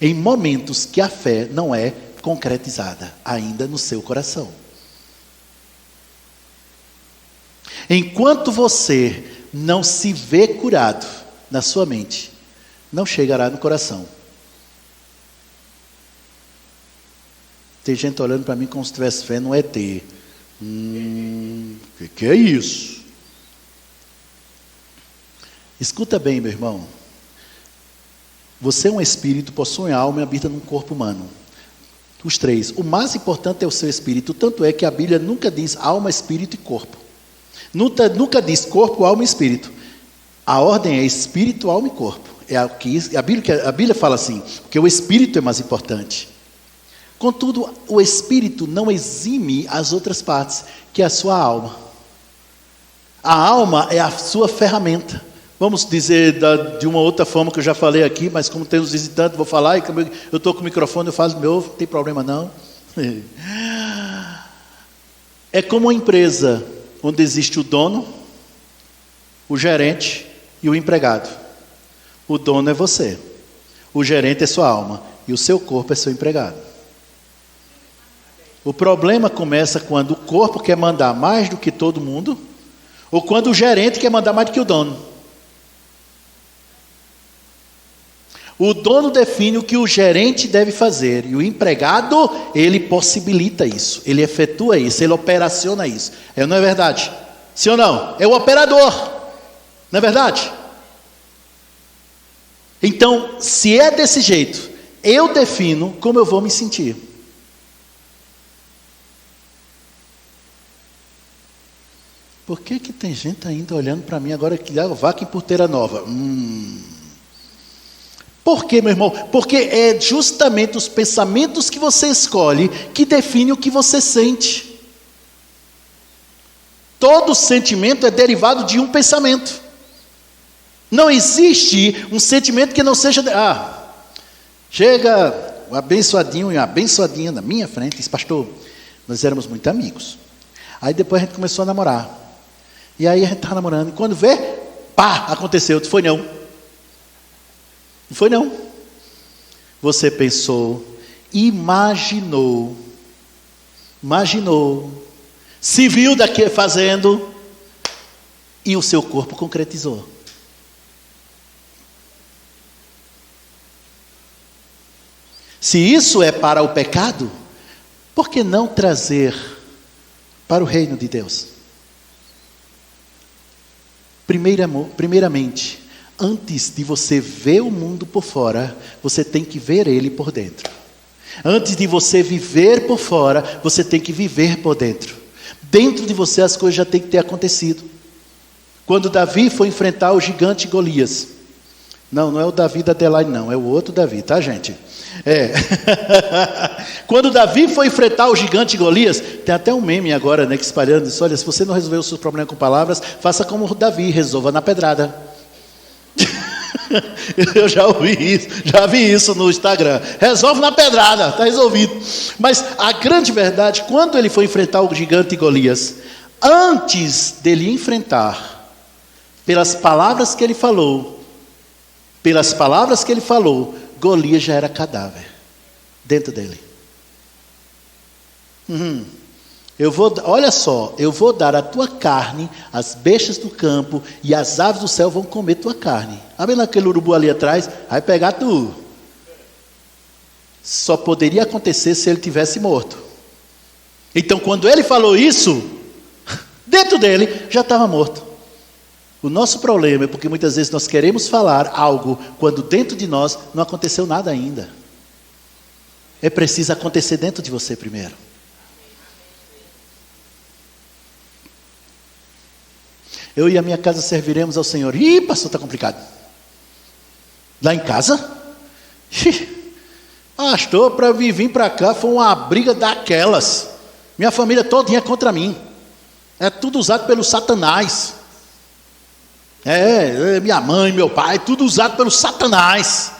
em momentos que a fé não é concretizada ainda no seu coração. Enquanto você não se vê curado na sua mente, não chegará no coração. Tem gente olhando para mim como se tivesse fé no ET. Que é isso? Escuta bem, meu irmão. Você é um espírito, possui alma e habita num corpo humano. Os três. O mais importante é o seu espírito. Tanto é que a Bíblia nunca diz alma, espírito e corpo. Nunca diz corpo, alma e espírito. A ordem é espírito, alma e corpo. É a Bíblia fala assim, porque o espírito é mais importante. Contudo, o espírito não exime as outras partes, que é a sua alma. A alma é a sua ferramenta. Vamos dizer de uma outra forma que eu já falei aqui, mas como temos visitantes, vou falar, e eu estou com o microfone, eu falo de novo, não tem problema não. É como uma empresa onde existe o dono, o gerente e o empregado. O dono é você, o gerente é sua alma e o seu corpo é seu empregado. O problema começa quando o corpo quer mandar mais do que todo mundo, ou quando o gerente quer mandar mais do que o dono. O dono define o que o gerente deve fazer, e o empregado, ele possibilita isso, ele efetua isso, ele operaciona isso. Não é verdade? Sim ou não? É o operador, não é verdade? Então, se é desse jeito, eu defino como eu vou me sentir. Por que tem gente ainda olhando para mim agora que dá vaca em porteira nova? Por quê, meu irmão? Porque é justamente os pensamentos que você escolhe que definem o que você sente. Todo sentimento é derivado de um pensamento. Não existe um sentimento que não seja... chega um abençoadinho e uma abençoadinha na minha frente, diz, pastor, nós éramos muito amigos. Aí depois a gente começou a namorar. E aí a gente estava namorando, e quando vê, pá, aconteceu. Foi não. Não foi não. Você pensou, imaginou, se viu daqui fazendo, e o seu corpo concretizou. Se isso é para o pecado, por que não trazer para o reino de Deus? Primeiramente, antes de você ver o mundo por fora, você tem que ver ele por dentro. Antes de você viver por fora, você tem que viver por dentro. Dentro de você as coisas já têm que ter acontecido. Quando Davi foi enfrentar o gigante Golias. Não é o Davi da Adelaide não, é o outro Davi, tá gente? Quando Davi foi enfrentar o gigante Golias, tem até um meme agora, né, que espalhando isso, olha, se você não resolveu o seu problema com palavras, faça como o Davi, resolva na pedrada. Eu já vi isso no Instagram. Resolve na pedrada, está resolvido. Mas a grande verdade, quando ele foi enfrentar o gigante Golias, antes dele enfrentar, pelas palavras que ele falou, Golias já era cadáver dentro dele. Olha só, eu vou dar a tua carne, as bestas do campo e as aves do céu vão comer tua carne. Tá vendo aquele urubu ali atrás? Vai pegar tu. Só poderia acontecer se ele tivesse morto. Então, quando ele falou isso, dentro dele já estava morto. O nosso problema é porque muitas vezes nós queremos falar algo quando dentro de nós não aconteceu nada ainda. É preciso acontecer dentro de você primeiro. Eu e a minha casa serviremos ao Senhor. Ih, pastor, está complicado. Lá em casa? Pastor, para vir para cá foi uma briga daquelas. Minha família todinha contra mim. É tudo usado pelo Satanás. Minha mãe, meu pai, tudo usado pelo Satanás.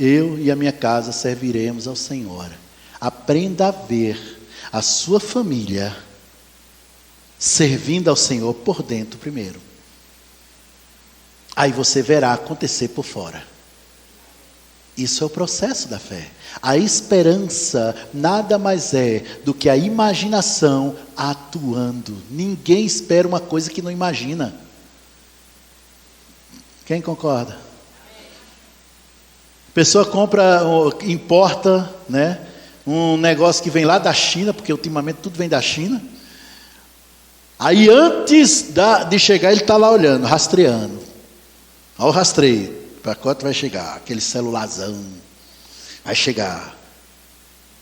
eu e a minha casa serviremos ao Senhor. Aprenda a ver a sua família servindo ao Senhor por dentro primeiro. Aí você verá acontecer por fora. Isso é o processo da fé. A esperança nada mais é do que a imaginação atuando. Ninguém espera uma coisa que não imagina. Quem concorda? A pessoa importa, né, um negócio que vem lá da China, porque ultimamente tudo vem da China. Aí antes de chegar, ele está lá olhando, rastreando. Olha o rastreio. Para quanto vai chegar? Aquele celularzão. Vai chegar.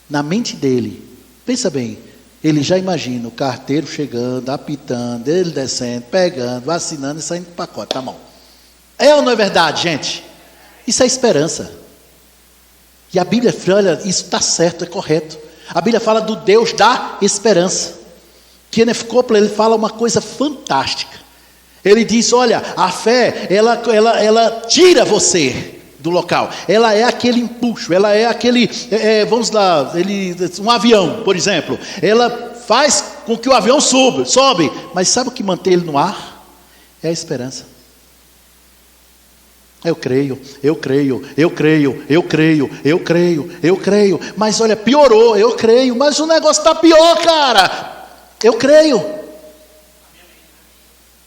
Na mente dele, pensa bem, ele já imagina o carteiro chegando, apitando, ele descendo, pegando, vacinando e saindo do pacote, tá bom. É ou não é verdade, gente? Isso é esperança. E a Bíblia fala, olha, isso está certo, é correto. A Bíblia fala do Deus da esperança. Kenneth Copeland, ele fala uma coisa fantástica. Ele diz, olha, a fé, ela tira você do local. Ela é aquele empuxo, ela é aquele, vamos lá, um avião, por exemplo. Ela faz com que o avião sobe. Mas sabe o que mantém ele no ar? É a esperança. Eu creio. Mas olha, piorou, eu creio. Mas o negócio está pior, cara. Eu creio.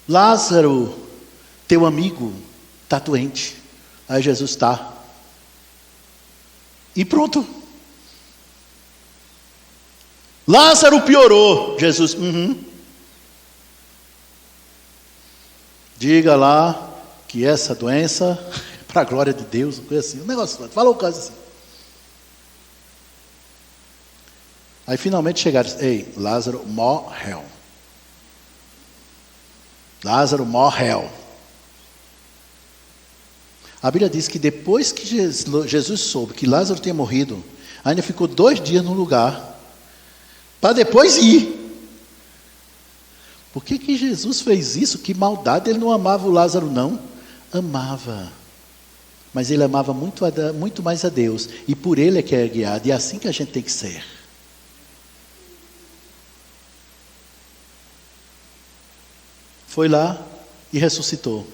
Lázaro, teu amigo, está doente. Aí Jesus está. E pronto. Lázaro piorou. Jesus, diga lá que essa doença, para a glória de Deus, uma coisa assim. Um negócio, fala um caso assim. Aí finalmente chegaram, ei, Lázaro morreu. Lázaro morreu. A Bíblia diz que depois que Jesus soube que Lázaro tinha morrido, ainda ficou 2 dias no lugar, para depois ir. Por que Jesus fez isso? Que maldade, ele não amava o Lázaro não? Amava. Mas ele amava muito mais a Deus, e por ele é que é guiado, e é assim que a gente tem que ser. Foi lá e ressuscitou.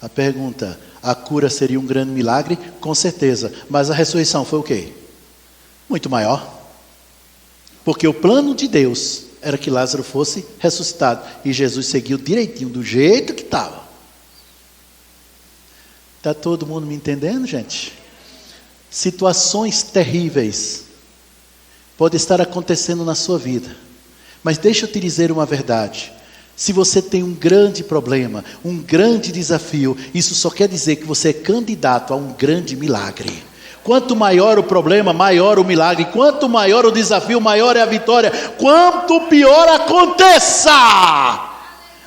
A pergunta, a cura seria um grande milagre? Com certeza. Mas a ressurreição foi o quê? Muito maior. Porque o plano de Deus era que Lázaro fosse ressuscitado. E Jesus seguiu direitinho, do jeito que estava. Está todo mundo me entendendo, gente? Situações terríveis podem estar acontecendo na sua vida. Mas deixa eu te dizer uma verdade. Se você tem um grande problema, um grande desafio, isso só quer dizer que você é candidato a um grande milagre. Quanto maior o problema, maior o milagre. Quanto maior o desafio, maior é a vitória. Quanto pior aconteça,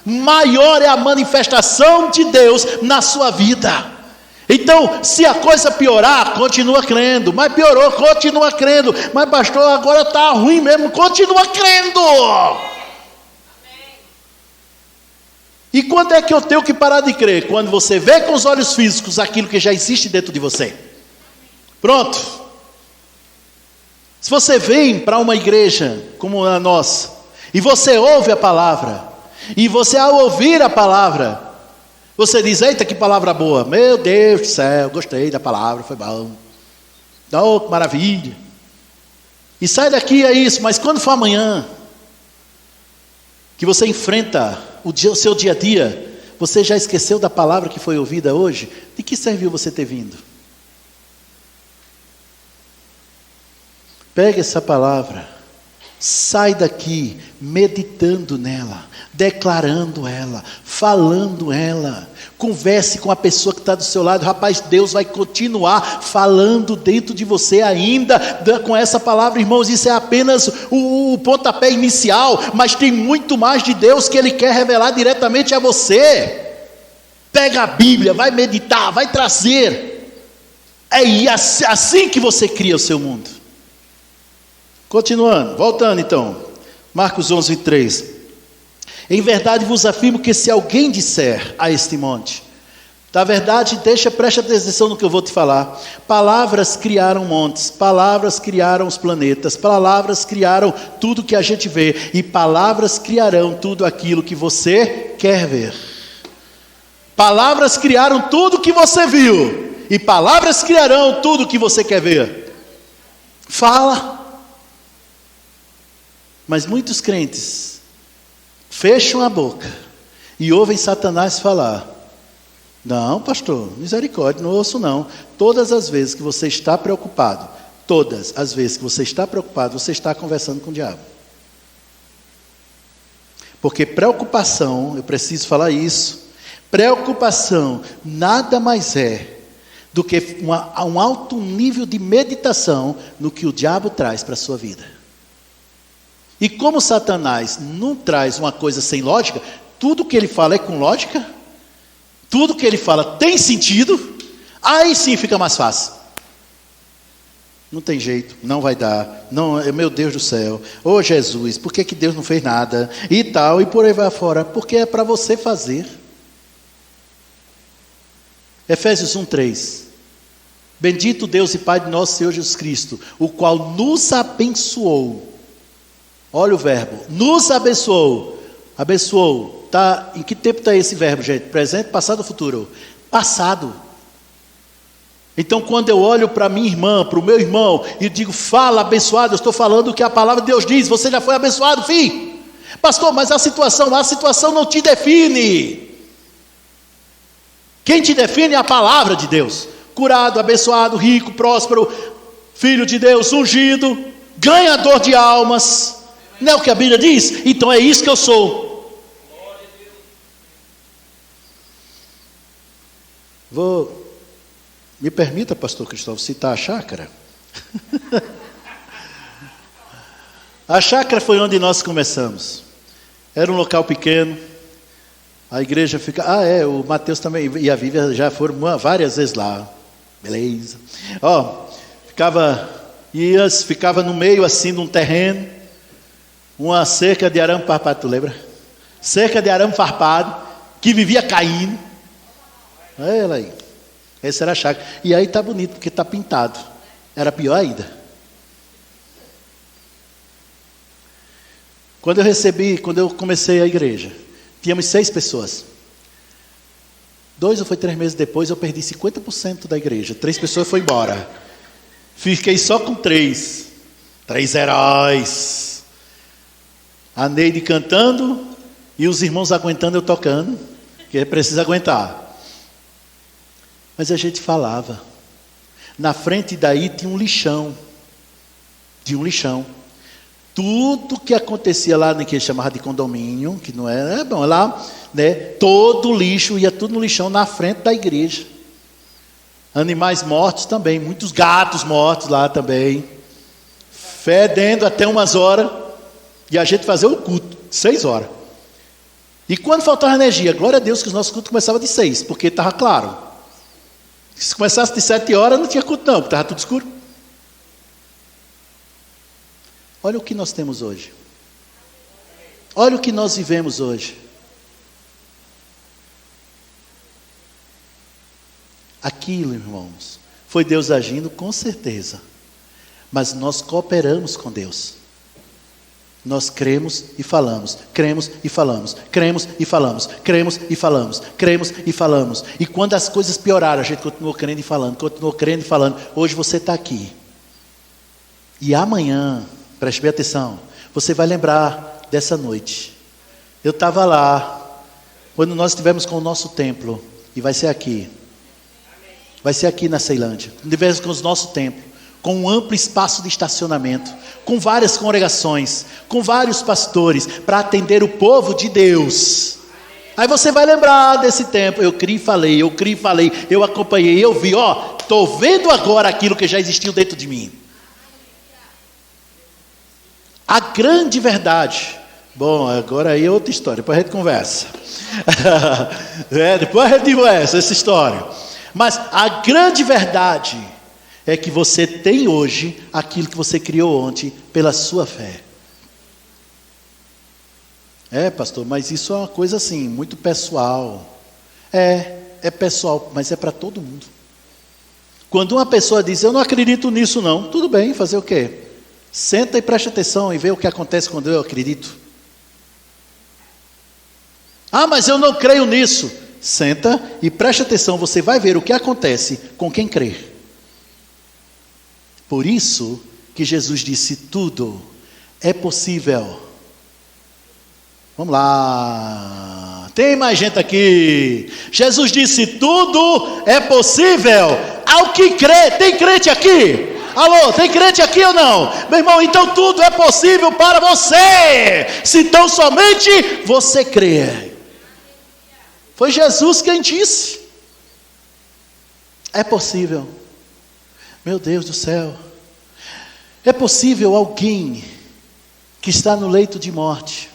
maior é a manifestação de Deus na sua vida. Então, se a coisa piorar, continua crendo. Mas piorou, continua crendo. Mas pastor, agora está ruim mesmo, continua crendo. E quando é que eu tenho que parar de crer? Quando você vê com os olhos físicos aquilo que já existe dentro de você. Pronto. Se você vem para uma igreja como a nossa, e você ouve a palavra, e você ao ouvir a palavra, você diz, eita que palavra boa, meu Deus do céu, gostei da palavra, foi bom. Oh, que maravilha. E sai daqui, é isso, mas quando for amanhã, que você enfrenta o seu dia a dia, você já esqueceu da palavra que foi ouvida hoje? De que serviu você ter vindo? Pega essa palavra, sai daqui meditando nela, declarando ela, falando ela. Converse com a pessoa que está do seu lado. Rapaz, Deus vai continuar falando dentro de você ainda com essa palavra, irmãos. Isso é apenas o pontapé inicial, mas tem muito mais de Deus que Ele quer revelar diretamente a você. Pega a Bíblia, vai meditar, vai trazer. É assim que você cria o seu mundo. Continuando, voltando então, Marcos 11:3. Em verdade vos afirmo que se alguém disser a este monte, Na verdade, preste atenção no que eu vou te falar. Palavras criaram montes, palavras criaram os planetas, palavras criaram tudo que a gente vê, e palavras criarão tudo aquilo que você quer ver. Palavras criaram tudo que você viu, e palavras criarão tudo que você quer ver. Fala. Mas muitos crentes fecham a boca e ouvem Satanás falar. Não, pastor, misericórdia, não ouço não. Todas as vezes que você está preocupado, você está conversando com o diabo. Porque preocupação, eu preciso falar isso, preocupação nada mais é do que um alto nível de meditação no que o diabo traz para a sua vida. E como Satanás não traz uma coisa sem lógica, tudo que ele fala é com lógica, tudo que ele fala tem sentido, aí sim fica mais fácil. Não tem jeito, não vai dar, não, meu Deus do céu, ô Jesus, por que Deus não fez nada? E tal, e por aí vai fora, porque é para você fazer. Efésios 1:3. Bendito Deus e Pai de nosso Senhor Jesus Cristo, o qual nos abençoou. Olha o verbo, nos abençoou. Abençoou. Tá, em que tempo está esse verbo, gente? Presente, passado ou futuro? Passado. Então, quando eu olho para minha irmã, para o meu irmão, e digo, fala abençoado, eu estou falando o que a palavra de Deus diz, você já foi abençoado, filho. Pastor, mas a situação não te define. Quem te define é a palavra de Deus. Curado, abençoado, rico, próspero, filho de Deus, ungido, ganhador de almas. Não é o que a Bíblia diz? Então é isso que eu sou. Me permita, pastor Cristóvão, citar a chácara. A chácara foi onde nós começamos. Era um local pequeno. A igreja fica... o Mateus também e a Vívia já foram várias vezes lá. Beleza. Ficava no meio assim de um terreno. Uma cerca de arame farpado, tu lembra? Cerca de arame farpado, que vivia caindo. Olha ela aí. Essa era a chácara. E aí está bonito, porque está pintado. Era pior ainda. Quando eu comecei a igreja, tínhamos 6 pessoas. 2 ou 3 meses depois, eu perdi 50% da igreja. 3 pessoas foram embora. Fiquei só com 3. 3 heróis. A Neide cantando e os irmãos aguentando eu tocando, que precisa aguentar. Mas a gente falava. Na frente daí tinha um lixão. Tudo que acontecia lá no que eles chamavam de condomínio, que não era bom, lá, né? Todo o lixo ia tudo no lixão na frente da igreja. Animais mortos também, muitos gatos mortos lá também. Fedendo até umas horas. E a gente fazia o culto, 6 horas. E quando faltava energia, glória a Deus que os nossos cultos começavam de 6, porque estava claro. Se começasse de 7 horas, não tinha culto não, porque estava tudo escuro. Olha o que nós temos hoje. Olha o que nós vivemos hoje. Aquilo, irmãos, foi Deus agindo com certeza. Mas nós cooperamos com Deus. Nós cremos e falamos, cremos e falamos, cremos e falamos, cremos e falamos, cremos e falamos. E quando as coisas pioraram, a gente continuou crendo e falando, continuou crendo e falando. Hoje você está aqui. E amanhã, preste bem atenção, você vai lembrar dessa noite. Eu estava lá, quando nós estivemos com o nosso templo, e vai ser aqui. Vai ser aqui na Ceilândia, quando estivermos com o nosso templo. Com um amplo espaço de estacionamento, com várias congregações, com vários pastores, para atender o povo de Deus. Aí você vai lembrar desse tempo, eu criei e falei, eu acompanhei, eu vi, estou vendo agora aquilo que já existiu dentro de mim. A grande verdade, bom, agora aí é outra história, depois a gente conversa. Depois a gente conversa essa história. Mas a grande verdade é que você tem hoje aquilo que você criou ontem pela sua fé. Pastor, mas isso é uma coisa assim, muito pessoal. é pessoal, mas é para todo mundo. Quando uma pessoa diz, eu não acredito nisso não, tudo bem, fazer o quê? Senta e preste atenção e vê o que acontece quando eu acredito. Ah, mas eu não creio nisso. Senta e preste atenção, você vai ver o que acontece com quem crê. Por isso que Jesus disse, tudo é possível. Vamos lá. Tem mais gente aqui. Jesus disse, tudo é possível ao que crê. Tem crente aqui? Alô, tem crente aqui ou não? Meu irmão, então tudo é possível para você, se tão somente você crer. Foi Jesus quem disse. É possível. Meu Deus do céu. É possível alguém que está no leito de morte,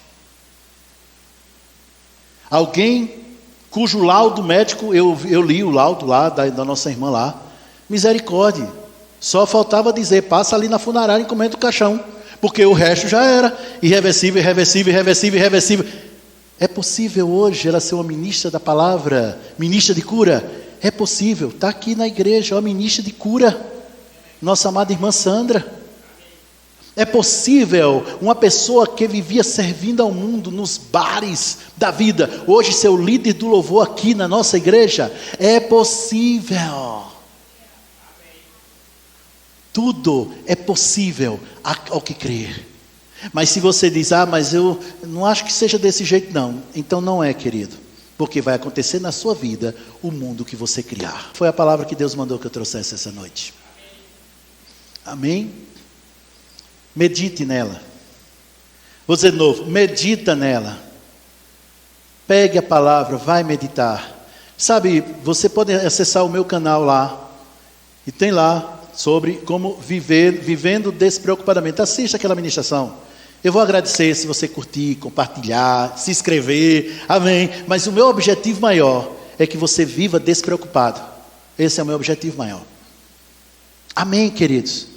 alguém cujo laudo médico, eu li o laudo lá da nossa irmã lá, misericórdia, só faltava dizer, passa ali na funerária e encomenda o caixão, porque o resto já era irreversível, irreversível, irreversível, irreversível. É possível hoje ela ser uma ministra da palavra, ministra de cura? É possível, está aqui na igreja, uma ministra de cura, nossa amada irmã Sandra. É possível uma pessoa que vivia servindo ao mundo nos bares da vida, hoje ser o líder do louvor aqui na nossa igreja? É possível. Tudo é possível ao que crer. Mas se você diz, mas eu não acho que seja desse jeito não, então não é, querido, porque vai acontecer na sua vida o mundo que você criar. Foi a palavra que Deus mandou que eu trouxesse essa noite. Amém? Medite nela. Vou dizer de novo, medita nela. Pegue a palavra, vai meditar. Sabe, você pode acessar o meu canal lá, e tem lá sobre como vivendo despreocupadamente. Assista aquela ministração. Eu vou agradecer se você curtir, compartilhar, se inscrever, amém. Mas o meu objetivo maior é que você viva despreocupado. Esse é o meu objetivo maior. Amém, queridos.